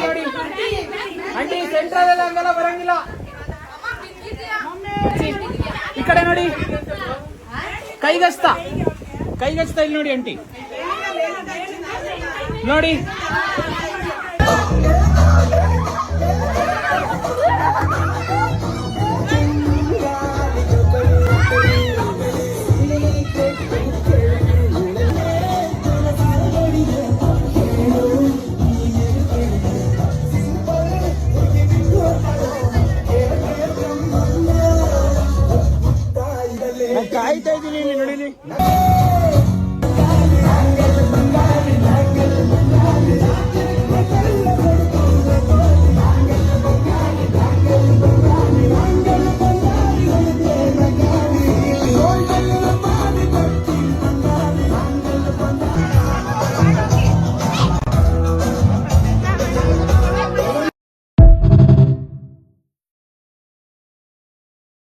ನೋಡಿ aunty central ಹಂಗೆಲ್ಲ ಬರಂಗಿಲ್ಲ. ಈ ಕಡೆ ನೋಡಿ, ಕೈಗಸ್ತಾ ಇಲ್ಲಿ ನೋಡಿ ಆಂಟಿ ನೋಡಿ. ಕಾಯ್ತಾ ಇದ್ದೀನಿ ಇಲ್ಲಿ ನೋಡಿಲಿ.